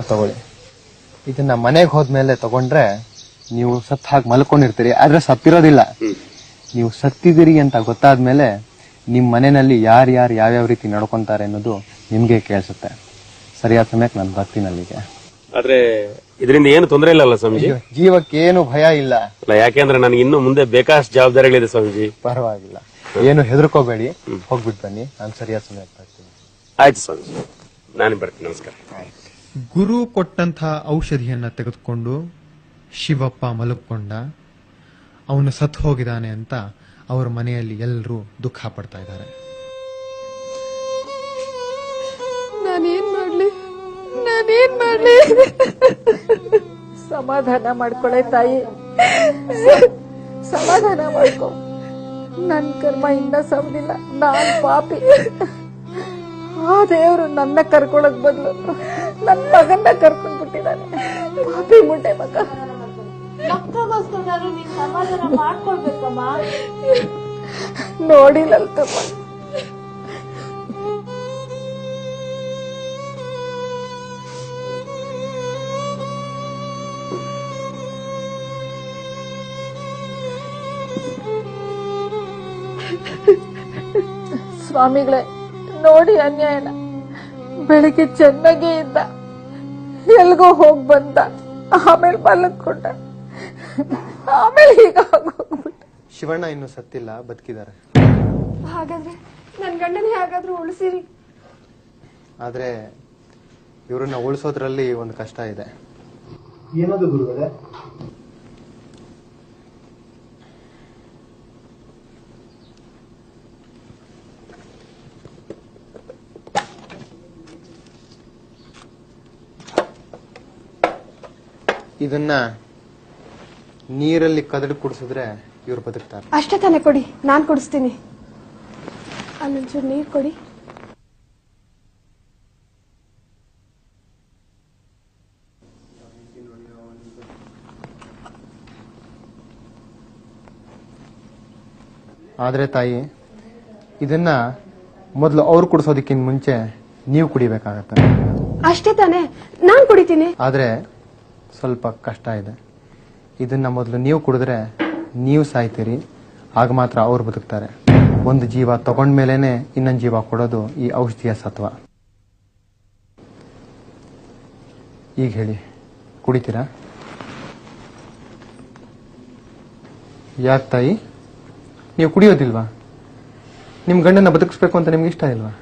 ತಗೊಳ್ಳಿ. ಇದನ್ನ ಮನೆಗೆ ಹೋದ್ಮೇಲೆ ತಗೊಂಡ್ರೆ ನೀವು ಸತ್ ಹಾಕಿ ಮಲ್ಕೊಂಡಿರ್ತೀರಿ, ಆದ್ರೆ ಸತ್ತಿರೋದಿಲ್ಲ. ನೀವು ಸತ್ತಿದಿರಿ ಅಂತ ಗೊತ್ತಾದ್ಮೇಲೆ ನಿಮ್ ಮನೆಯಲ್ಲಿ ಯಾರ್ಯಾರು ಯಾವ್ಯಾವ ರೀತಿ ನಡ್ಕೊಂತಾರೆ ಅನ್ನೋದು ನಿಮ್ಗೆ ಕೇಳಿಸುತ್ತೆ. ಸರಿಯಾದ ಸಮಯಕ್ಕೆ ನಾನು ಬರ್ತೀನಿ ಅಲ್ಲಿಗೆ. ಆದ್ರೆ ಇದರಿಂದ ಏನು ತೊಂದರೆ ಇಲ್ಲಲ್ಲ ಸ್ವಾಮೀಜಿ? ಜೀವಕ್ಕೆ ಏನು ಭಯ ಇಲ್ಲ. ಯಾಕೆಂದ್ರೆ ನನಗೆ ಇನ್ನು ಮುಂದೆ ಬೇಕಾಷ್ಟು ಜವಾಬ್ದಾರಿಗಳಿದೆ ಸ್ವಾಮೀಜಿ. ಪರವಾಗಿಲ್ಲ, ಏನು ಹೆದರ್ಕೋಬೇಡಿ, ಹೋಗ್ಬಿಟ್ಟು ಬನ್ನಿ. ನಾನು ಸರಿಯಾದ ಸಮಯಕ್ಕೆ ಬರ್ತೀನಿ. ಆಯ್ತು ಸ್ವಾಮೀಜಿ, ನಾನು ಬರ್ತೀನಿ. ನಮಸ್ಕಾರ. ಗುರು ಕೊಟ್ಟಂತಹ ಔಷಧಿಯನ್ನ ತೆಗೆದುಕೊಂಡು ಶಿವಪ್ಪ ಮಲಗಿಕೊಂಡ. ಅವನು ಸತ್ತು ಹೋಗಿದ್ದಾನೆ ಅಂತ ಅವರ ಮನೆಯಲ್ಲಿ ಎಲ್ಲರೂ ದುಃಖ ಪಡ್ತಾ ಇದ್ದಾರೆ. ನಾನೇನ್ ಮಾಡ್ಲಿ? ಸಮಾಧಾನ ಮಾಡ್ಕೊಳೆ ತಾಯಿ, ಸಮಾಧಾನ ಮಾಡ್ಕೊ. ನನ್ ಕರ್ಮ ಇನ್ನ ಸವದಿಲ್ಲ, ನಾನ್ ಪಾಪಿ. ಆ ದೇವ್ರು ನನ್ನ ಕರ್ಕೊಳಕ್ ಬದ್ಲು ನನ್ ಮಗನ್ನ ಕರ್ಕೊಂಡ್ ಬಿಟ್ಟಿದ್ದಾನೆ. ಪಾಪಿ ಮುಟ್ಟೆ ಮಗ. ಮಕ್ಕಳಿಗೋಸ್ಕರ ನೀನ್ ಸಮಾಧಾನ ಮಾಡ್ಕೊಳ್ಬೇಕಮ್ಮ. ನೋಡಿಲ್ಲಲ್ತಮ್ಮ, ಸ್ವಾಮಿಗಳೇ ನೋಡಿ ಅನ್ಯಾಯನ. ಬೆಳಿಗ್ಗೆ ಚೆನ್ನಾಗೇ ಇದ್ದ, ಎಲ್ಗೋ ಹೋಗ್ ಬಂದ, ಆಮೇಲೆ ಮಲಗ್ಕೊಂಡ, ಆಮೇಲೆ ಈಗ ಹೋಗ್ಬಿಟ್ಟ. ಶಿವಣ್ಣ ಇನ್ನು ಸತ್ತಿಲ್ಲ, ಬದುಕಿದ್ದಾರೆ. ಹಾಗಾದ್ರೆ ನನ್ ಗಂಡನ ಹೇಗಾದ್ರೂ ಉಳಿಸಿರಿ. ಆದ್ರೆ ಇವ್ರನ್ನ ಉಳಿಸೋದ್ರಲ್ಲಿ ಒಂದು ಕಷ್ಟ ಇದೆ. ಏನದು ಗುರುಗಳೇ? ಇದನ್ನ ನೀರಲ್ಲಿ ಕದಡಿ ಕುಡಿಸಿದ್ರೆ ಇವ್ರು ಬದುಕ್ತಾರೆ. ಅಷ್ಟೇ ತಾನೇ, ಕೊಡಿ, ನಾನ್ ಕುಡಿಸ್ತೀನಿ. ಅಲ್ಲೊಂಚೂರು ನೀರ್ ಕೊಡಿ. ಆದ್ರೆ ತಾಯಿ, ಇದನ್ನ ಮೊದಲು ಅವ್ರು ಕುಡಿಸೋದಕ್ಕಿಂತ ಮುಂಚೆ ನೀವು ಕುಡಿಬೇಕಾಗತ್ತೆ. ಅಷ್ಟೇ ತಾನೇ, ನಾನ್ ಕುಡಿತೀನಿ. ಆದ್ರೆ ಸ್ವಲ್ಪ ಕಷ್ಟ ಇದೆ. ಇದನ್ನ ಮೊದಲು ನೀವು ಕುಡಿದ್ರೆ ನೀವು ಸಾಯ್ತೀರಿ, ಆಗ ಮಾತ್ರ ಅವ್ರು ಬದುಕ್ತಾರೆ. ಒಂದು ಜೀವ ತಗೊಂಡ್ಮೇಲೆನೆ ಇನ್ನೊಂದು ಜೀವ ಕೊಡೋದು ಈ ಔಷಧಿಯ ಸತ್ವ. ಈಗ ಹೇಳಿ, ಕುಡಿತೀರಾ? ಯಾಕೆ ತಾಯಿ, ನೀವು ಕುಡಿಯೋದಿಲ್ವಾ? ನಿಮ್ ಗಂಡನ ಬದುಕಿಸ್ಬೇಕು ಅಂತ ನಿಮ್ಗೆ ಇಷ್ಟ ಇಲ್ವಾ?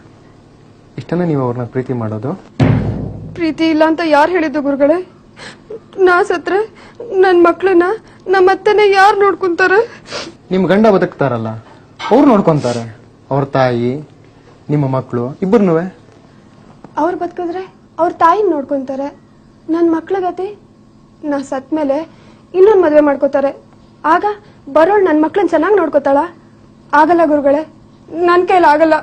ಇಷ್ಟನ ನೀವು ಅವ್ರನ್ನ ಪ್ರೀತಿ ಮಾಡೋದು? ಪ್ರೀತಿ ಇಲ್ಲ ಅಂತ ಯಾರು ಹೇಳಿದ್ದು ಗುರುಗಳೇ? ನಾ ಸತ್ರೆ ನನ್ ಮಕ್ಳನ್ನ ನಮ್ಮತ್ತನೇ ಯಾರು ನೋಡ್ಕೊಂತಾರೆ? ನಿಮ್ ಗಂಡ ಬದುಕ್ತಾರಲ್ಲ, ಅವ್ರು ನೋಡ್ಕೊಂತಾರೆ. ಅವ್ರ ತಾಯಿ, ನಿಮ್ಮ ಮಕ್ಕಳು ಇಬ್ಬರನ್ನೂ. ಅವ್ರು ಬದುಕಿದ್ರೆ ಅವ್ರ ತಾಯಿನ ನೋಡ್ಕೊಂತಾರೆ. ನನ್ ಮಕ್ಳ ಗತಿ, ನಾ ಸತ್ ಮೇಲೆ ಇನ್ನೊಂದ್ ಮದ್ವೆ ಮಾಡ್ಕೋತಾರೆ. ಆಗ ಬರೋಳ್ ನನ್ ಮಕ್ಳನ್ ಚೆನ್ನಾಗಿ ನೋಡ್ಕೋತಾಳ? ಆಗಲ್ಲ ಗುರುಗಳೇ, ನನ್ ಕೈಲಿ ಆಗಲ್ಲ.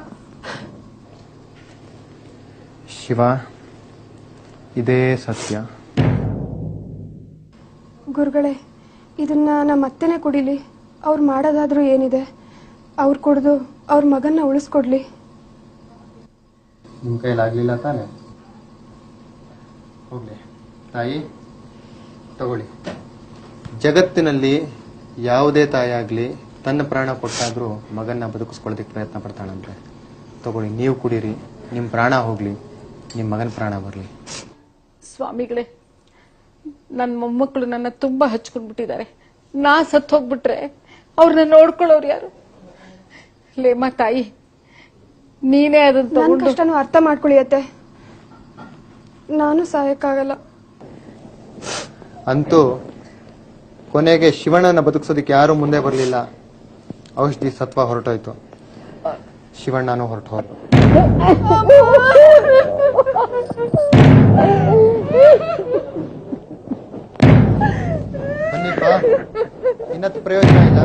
ಶಿವ, ಇದೇ ಸತ್ಯ. ಗುರುಗಳೇ, ಇದನ್ನ ನಮ್ಮ ಅತ್ತೆನೇ ಕುಡಿಲಿ. ಅವ್ರು ಮಾಡೋದಾದ್ರೂ ಏನಿದೆ, ಅವ್ರು ಕುಡಿದು ಅವ್ರ ಮಗನ್ನ ಉಳಿಸ್ಕೊಡ್ಲಿ. ನಿಮ್ ಕೈಲಾಗ್ಲಿಲ್ಲ ತಾನೆ? ಹೋಗ್ಲಿ ತಾಯಿ, ತಗೊಳ್ಳಿ. ಜಗತ್ತಿನಲ್ಲಿ ಯಾವುದೇ ತಾಯಿ ಆಗ್ಲಿ ತನ್ನ ಪ್ರಾಣ ಕೊಟ್ಟಾದ್ರೂ ಮಗನ್ನ ಬದುಕಿಸ್ಕೊಳ್ಳೋದಕ್ಕೆ ಪ್ರಯತ್ನ ಪಡ್ತಾಳಂತೆ. ತಗೊಳ್ಳಿ, ನೀವು ಕುಡೀರಿ. ನಿಮ್ ಪ್ರಾಣ ಹೋಗ್ಲಿ, ನಿಮ್ ಮಗನ ಪ್ರಾಣ ಬರ್ಲಿ. ಸ್ವಾಮಿಗಳೇ, ನನ್ನ ಮೊಮ್ಮಕ್ಕಳು ನನ್ನ ತುಂಬಾ ಹಚ್ಕೊಂಡ್ಬಿಟ್ಟಿದ್ದಾರೆ. ನಾ ಸತ್ ಹೋಗ್ಬಿಟ್ರೆ ಅವ್ರನ್ನ ನೋಡ್ಕೊಳ್ಳೋರು ಯಾರು? ಲೇಮ ತಾಯಿ, ನೀನೇ ಅದನ್ನ ನನ್ ತಗೊಂಡು ಕಷ್ಟನೂ ಅರ್ಥ ಮಾಡ್ಕೊಳ್ಳಿಯತ್ತೆ. ನಾನು ಸಾಯಕ್ಕಾಗಲ್ಲ. ಅಂತೂ ಕೊನೆಗೆ ಶಿವಣ್ಣನ ಬದುಕಿಸೋದಕ್ಕೆ ಯಾರು ಮುಂದೆ ಬರಲಿಲ್ಲ. ಔಷಧಿ ಸತ್ವ ಹೊರಟೋಯ್ತು, ಶಿವಣ್ಣನೂ ಹೊರಟು ಹೋದ. ಬನ್ನಿಪ್ಪ, ಇನ್ನತ್ತು ಪ್ರಯೋಜನ ಇಲ್ಲ,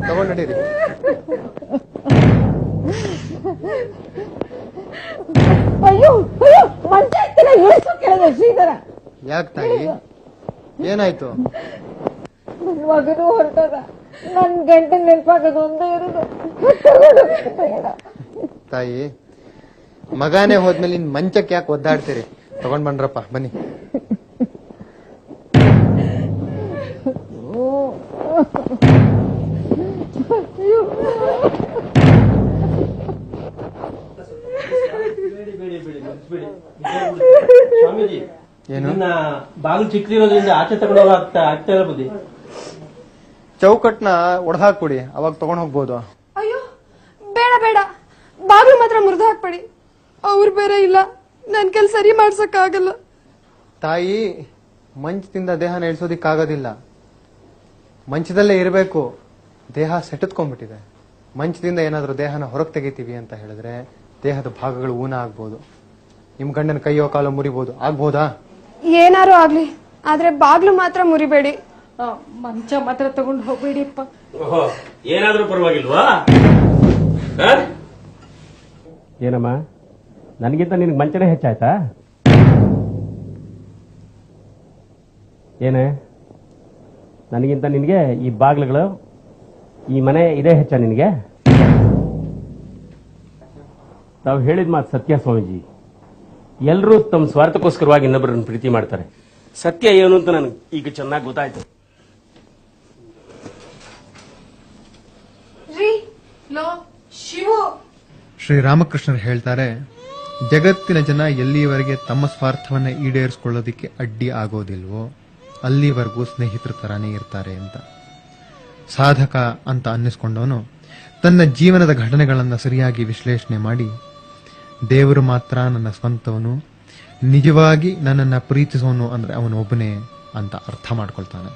ತಗೊಂಡು ನಡೀರಿ. ಯಾಕೆ ತಾಯಿ, ಏನಾಯ್ತು? ಮಗನೂ ಹೊರಟಾಗ ನನ್ ಗಂಟೆ ನೆನಪಾಗೋದು ಒಂದೇ ಇರೋದು. ತಾಯಿ, ಮಗಾನೇ ಹೋದ್ಮೇಲೆ ಇನ್ ಮಂಚಕ್ಕೆ ಯಾಕೆ ಒದ್ದಾಡ್ತೀರಿ? ತಗೊಂಡ್ ಬನ್ರಪ್ಪ ಬನ್ನಿ. ಸ್ವಾಮೀಜಿ ಏನು? ಬಾಗಿಲು ಚಿಕ್ಕದಿರೋದ್ರಿಂದ ಆಚೆ ತಗೊಂಡೋಗ ಆಗ್ತಾ ಇಲ್ಲ ಬುದ್ಧಿ. ಚೌಕಟ್ನ ಒಡೆದಾಕ್ಬಿಡಿ, ಅವಾಗ ತಗೊಂಡ್ ಹೋಗ್ಬೋದು. ಅಯ್ಯೋ ಬೇಡ ಬೇಡ, ಬಾಗಿಲು ಮಾತ್ರ ಮುರಿದು ಹಾಕ್ಬೇಡಿ. ಅವ್ರು ಬೇರೆ ಇಲ್ಲ, ನನ್ ಕೆಲ್ ಸರಿ ಮಾಡ್ಸಕ್ ಆಗಲ್ಲ. ತಾಯಿ, ಮಂಚದಿಂದ ದೇಹನ ಇಳಿಸೋದಿಕ್ಕಾಗೋದಿಲ್ಲ. ಮಂಚದಲ್ಲೇ ಇರಬೇಕು. ದೇಹ ಸೆಟೆತ್ಕೊಂಡ್ಬಿಟ್ಟಿದೆ. ಮಂಚದಿಂದ ಏನಾದ್ರೂ ದೇಹನ ಹೊರಗೆ ತೆಗಿತೀವಿ ಅಂತ ಹೇಳಿದ್ರೆ ದೇಹದ ಭಾಗಗಳು ಊನ ಆಗ್ಬೋದು. ನಿಮ್ ಗಂಡನ ಕೈಯೋ ಕಾಲೋ ಮುರಿಬೋದು. ಆಗ್ಬೋದಾ? ಏನಾರು ಆಗ್ಲಿ, ಆದ್ರೆ ಬಾಗ್ಲು ಮಾತ್ರ ಮುರಿಬೇಡಿ. ಮಂಚ ಮಾತ್ರ ತಗೊಂಡು ಹೋಗ್ಬೇಡಿಪ್ಪ. ಏನಾದ್ರೂ ಪರವಾಗಿಲ್ವಾ? ಏನಮ್ಮ, ನನಗಿಂತ ನಿನಗೆ ಮಂಚನೇ ಹೆಚ್ಚಾಯ್ತಾ? ಏನೇ, ನನಗಿಂತ ನಿನಗೆ ಈ ಬಾಗ್ಲುಗಳು, ಈ ಮನೆ ಇದೇ ಹೆಚ್ಚ ನಿನಗೆ? ತಾವು ಹೇಳಿದ ಮಾತು ಸತ್ಯ ಸ್ವಾಮೀಜಿ. ಎಲ್ಲರೂ ತಮ್ಮ ಸ್ವಾರ್ಥಕ್ಕೋಸ್ಕರವಾಗಿ ಇನ್ನೊಬ್ಬರನ್ನು ಪ್ರೀತಿ ಮಾಡ್ತಾರೆ. ಸತ್ಯ ಏನು ಅಂತ ನನಗೆ ಈಗ ಚೆನ್ನಾಗಿ ಗೊತ್ತಾಯ್ತು. ಶ್ರೀರಾಮಕೃಷ್ಣರು ಹೇಳ್ತಾರೆ, ಜಗತ್ತಿನ ಜನ ಎಲ್ಲಿವರೆಗೆ ತಮ್ಮ ಸ್ವಾರ್ಥವನ್ನ ಈಡೇರಿಸಿಕೊಳ್ಳೋದಿಕ್ಕೆ ಅಡ್ಡಿ ಆಗೋದಿಲ್ವೋ ಅಲ್ಲಿವರೆಗೂ ಸ್ನೇಹಿತರ ತರಾನೇ ಇರ್ತಾರೆ ಅಂತ. ಸಾಧಕ ಅಂತ ಅನ್ನಿಸ್ಕೊಂಡವನು ತನ್ನ ಜೀವನದ ಘಟನೆಗಳನ್ನು ಸರಿಯಾಗಿ ವಿಶ್ಲೇಷಣೆ ಮಾಡಿ, ದೇವರು ಮಾತ್ರ ನನ್ನ ಸ್ವಂತವನು, ನಿಜವಾಗಿ ನನ್ನನ್ನು ಪ್ರೀತಿಸೋನು ಅಂದ್ರೆ ಅವನು ಒಬ್ಬನೇ ಅಂತ ಅರ್ಥ ಮಾಡ್ಕೊಳ್ತಾನೆ.